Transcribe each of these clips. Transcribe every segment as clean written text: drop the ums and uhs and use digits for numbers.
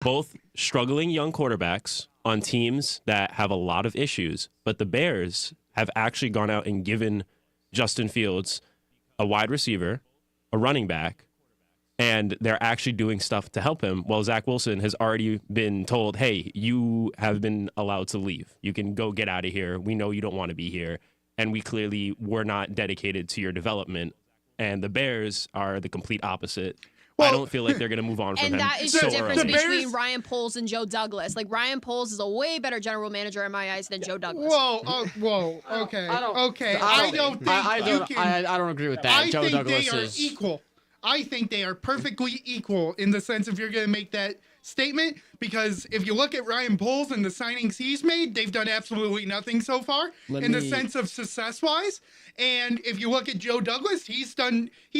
both struggling young quarterbacks on teams that have a lot of issues, but the Bears have actually gone out and given Justin Fields a wide receiver, a running back, and they're actually doing stuff to help him. Well, Zach Wilson has already been told, hey, you have been allowed to leave. You can go get out of here. We know you don't want to be here. And we clearly were not dedicated to your development. And the Bears are the complete opposite. Well, I don't feel like they're going to move on from him. And that is so the difference early. between Ryan Poles and Joe Douglas. Like, Ryan Poles is a way better general manager in my eyes than Joe Douglas. Whoa, okay. I don't think I don't agree with that. Joe Douglas they are is equal. I think they are perfectly equal in the sense if you're going to make that statement, because if you look at Ryan Poles and the signings he's made, they've done absolutely nothing so far the sense of success-wise. And if you look at Joe Douglas, he's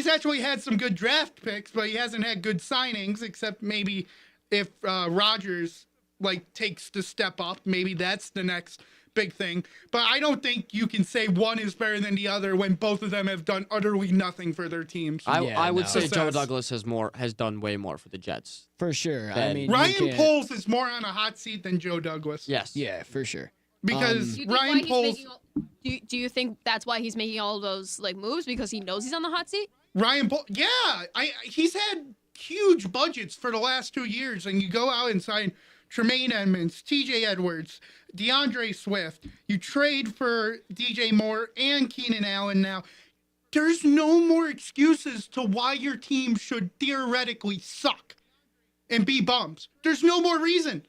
actually had some good draft picks, but he hasn't had good signings, except maybe if Rodgers takes the step up, maybe that's the next big thing. But I don't think you can say one is better than the other when both of them have done utterly nothing for their teams. I would say Joe Douglas has done way more for the Jets. For sure. Ryan Poles is more on a hot seat than Joe Douglas. Yes. Yeah, for sure. Because Ryan Poles... Do you think that's why he's making all those moves, because he knows he's on the hot seat? Ryan Poles... Yeah. He's had huge budgets for the last 2 years, and you go out and sign Tremaine Edmonds, TJ Edwards, DeAndre Swift. You trade for DJ Moore and Keenan Allen now. There's no more excuses to why your team should theoretically suck and be bums. There's no more reason.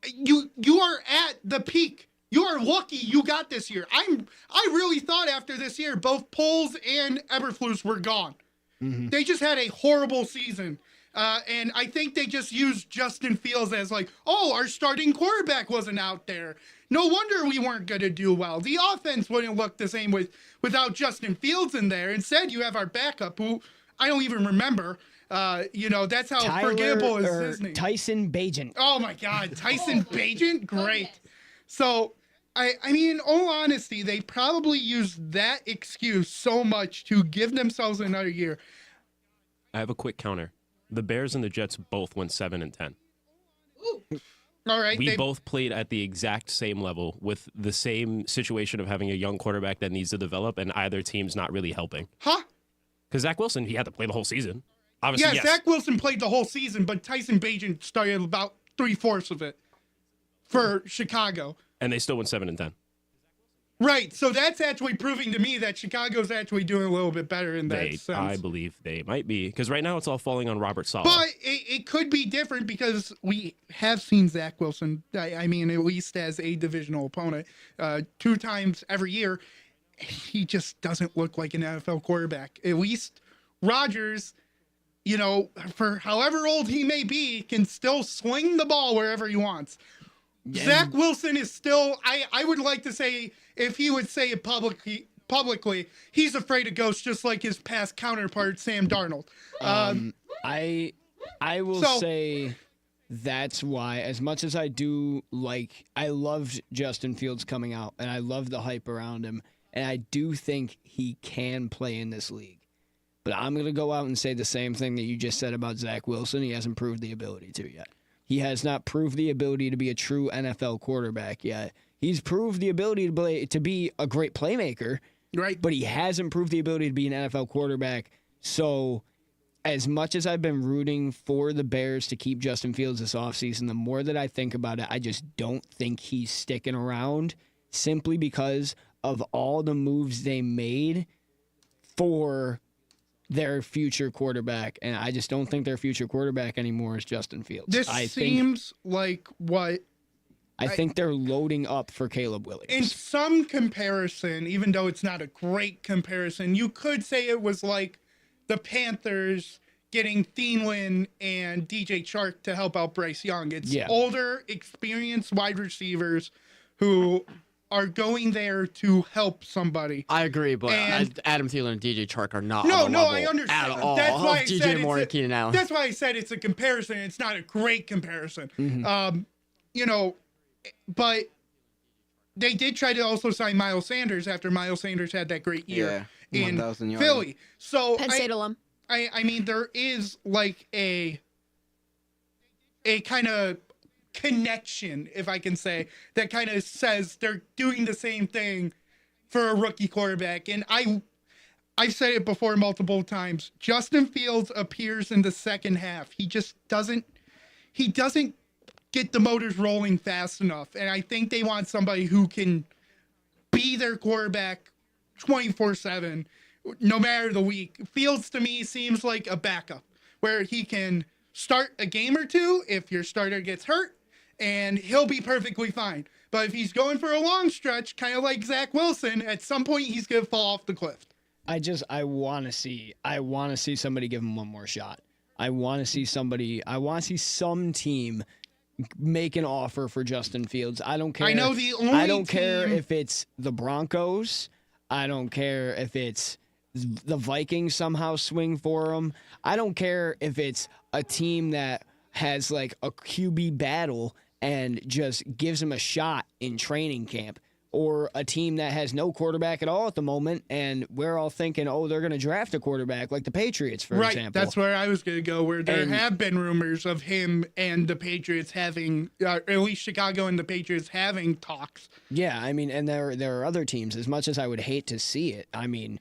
You are at the peak. You are lucky you got this year. I really thought after this year both Poles and Eberflus were gone. Mm-hmm. They just had a horrible season. And I think they just used Justin Fields as our starting quarterback wasn't out there. No wonder we weren't going to do well. The offense wouldn't look the same without Justin Fields in there. Instead, you have our backup, who I don't even remember. That's how forgettable is his name. Tyson Bagent. Oh, my God. Tyson Bagent? Great. So, I mean, in all honesty, they probably used that excuse so much to give themselves another year. I have a quick counter. The Bears and the Jets both went 7-10. Ooh. All right. We both played at the exact same level with the same situation of having a young quarterback that needs to develop, and either team's not really helping. Huh? Because Zach Wilson, he had to play the whole season. Obviously, yes. Zach Wilson played the whole season, but Tyson Bagent started about 3/4 of it for Chicago. And they still went 7-10. Right, so that's actually proving to me that Chicago's actually doing a little bit better in that sense. I believe they might be, because right now it's all falling on Robert Saleh. But it could be different because we have seen Zach Wilson, I mean, at least as a divisional opponent, 2 times every year. He just doesn't look like an NFL quarterback. At least Rodgers, for however old he may be, can still swing the ball wherever he wants. Yeah. Zach Wilson is still, I would like to say, if he would say it publicly, he's afraid of ghosts just like his past counterpart, Sam Darnold. I will say that's why, as much as I loved Justin Fields coming out, and I love the hype around him, and I do think he can play in this league. But I'm going to go out and say the same thing that you just said about Zach Wilson. He hasn't proved the ability to yet. He has not proved the ability to be a true NFL quarterback yet. He's proved the ability to be a great playmaker, right? But he hasn't proved the ability to be an NFL quarterback. So as much as I've been rooting for the Bears to keep Justin Fields this offseason, the more that I think about it, I just don't think he's sticking around simply because of all the moves they made for their future quarterback. And I just don't think their future quarterback anymore is Justin Fields. This seems like what... I think they're loading up for Caleb Williams. In some comparison, even though it's not a great comparison, you could say it was like the Panthers getting Thielen and DJ Chark to help out Bryce Young. It's older, experienced wide receivers who are going there to help somebody. I agree, but Adam Thielen and DJ Chark are not on the level I understand. at all. That's why I DJ said Moore and Keenan Allen. That's why I said it's a comparison. It's not a great comparison. Mm-hmm. But they did try to also sign Miles Sanders after Miles Sanders had that great year in Philly. So Penn State alum. I mean, there is like a a kind of connection, if I can say, that kind of says they're doing the same thing for a rookie quarterback. And I've said it before multiple times. Justin Fields appears in the second half. He just doesn't get the motors rolling fast enough. And I think they want somebody who can be their quarterback 24/7, no matter the week. Fields to me seems like a backup where he can start a game or two if your starter gets hurt, and he'll be perfectly fine. But if he's going for a long stretch, kind of like Zach Wilson, at some point he's going to fall off the cliff. I want to see somebody give him one more shot. I want to see some team make an offer for Justin Fields. I don't care. I know I don't care if it's the Broncos. I don't care if it's the Vikings somehow swing for him. I don't care if it's a team that has like a QB battle and just gives him a shot in training camp, or a team that has no quarterback at all at the moment, and we're all thinking, oh, they're going to draft a quarterback like the Patriots, for example. That's where I was going to go, where there have been rumors of him and the Patriots having, at least Chicago and the Patriots having talks. Yeah, I mean, and there are other teams, as much as I would hate to see it. I mean,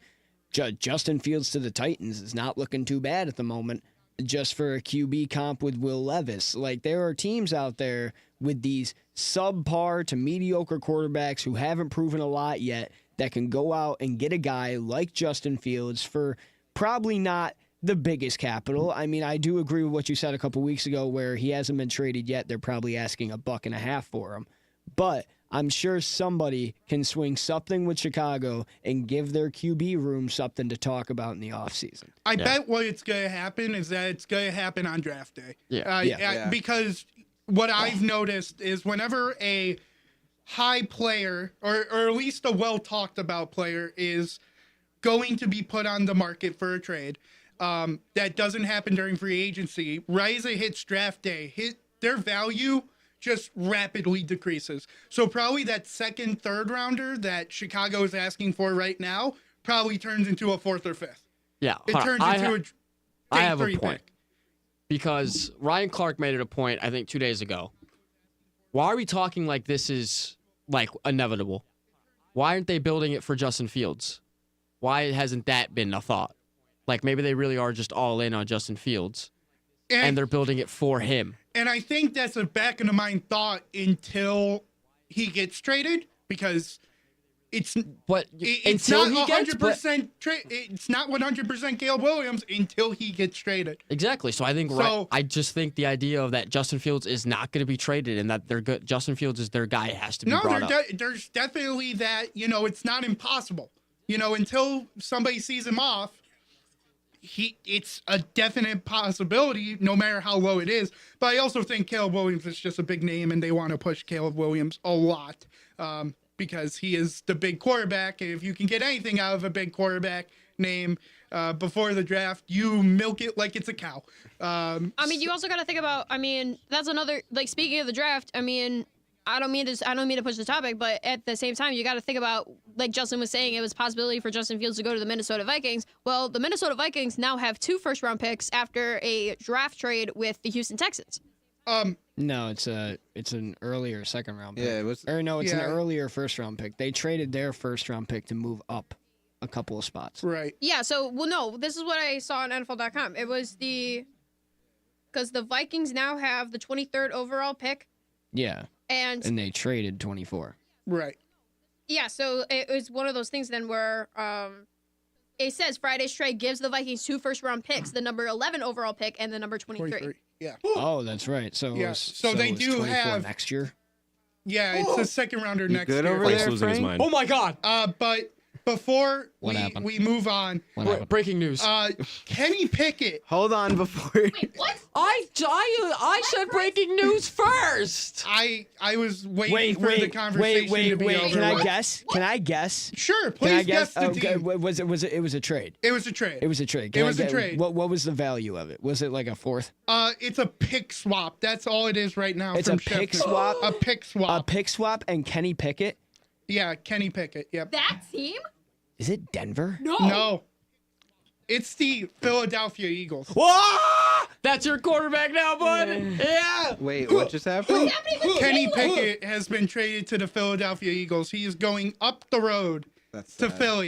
Justin Fields to the Titans is not looking too bad at the moment, just for a QB comp with Will Levis. Like, there are teams out there with these subpar to mediocre quarterbacks who haven't proven a lot yet that can go out and get a guy like Justin Fields for probably not the biggest capital. I mean, I do agree with what you said a couple weeks ago where he hasn't been traded yet. They're probably asking $1.50 for him. But I'm sure somebody can swing something with Chicago and give their QB room something to talk about in the offseason. I bet what it's going to happen is that it's going to happen on draft day. Because what I've noticed is whenever a high player, or at least a well-talked about player, is going to be put on the market for a trade, that doesn't happen during free agency, right as it hits draft day, their value just rapidly decreases. So probably that second, third rounder that Chicago is asking for right now probably turns into a fourth or fifth. Yeah. It turns into I have a day 3 point. pick. Because Ryan Clark made it a point, I think, 2 days ago. Why are we talking like this is, like, inevitable? Why aren't they building it for Justin Fields? Why hasn't that been a thought? Like, maybe they really are just all in on Justin Fields, and they're building it for him. And I think that's a back-of-the-mind thought until he gets traded, because it's not 100%. It's not 100% Caleb Williams until he gets traded. Exactly. So I think I just think the idea of that Justin Fields is not going to be traded, and that they're good. Justin Fields is their guy. Has to be brought up. There's definitely that. It's not impossible. Until somebody sees him off, it's a definite possibility, no matter how low it is. But I also think Caleb Williams is just a big name, and they want to push Caleb Williams a lot. Because he is the big quarterback, and if you can get anything out of a big quarterback name before the draft, you milk it like it's a cow. You also got to think about. That's another. Like, speaking of the draft, I don't mean to push the topic, but at the same time, you got to think about, like Justin was saying, it was a possibility for Justin Fields to go to the Minnesota Vikings. Well, the Minnesota Vikings now have 2 first-round picks after a draft trade with the Houston Texans. No, it's an earlier second round pick. Yeah, it was. Or no, it's an earlier first round pick. They traded their first round pick to move up a couple of spots. Right. Yeah. So, no, this is what I saw on NFL.com. It was because the Vikings now have the 23rd overall pick. Yeah. And they traded 24. Right. Yeah. So it was one of those things then where it says Friday's trade gives the Vikings 2 first round picks, the number 11 overall pick and the number 23. Yeah. Oh, that's right. So they do have next year. Yeah, it's a second rounder next year. Over there, losing his mind. Oh my God! But before we move on, Breaking news. Kenny Pickett. Hold on before. Wait, what? I said breaking news first. I was waiting for the conversation to be over. Can I guess? Sure, please guess the team. It was a trade. It was a trade. It was a trade. It was a trade. What was the value of it? Was it like a fourth? It's a pick swap. That's all it is right now. It's from a pick Sheffield. swap. A pick swap. A pick swap and Kenny Pickett. Yeah, Kenny Pickett. Yep. That team? Is it Denver? No. It's the Philadelphia Eagles. Whoa! That's your quarterback now, bud. Yeah. Wait, what just happened? Kenny Pickett has been traded to the Philadelphia Eagles. He is going up the road That's to sad. Philly.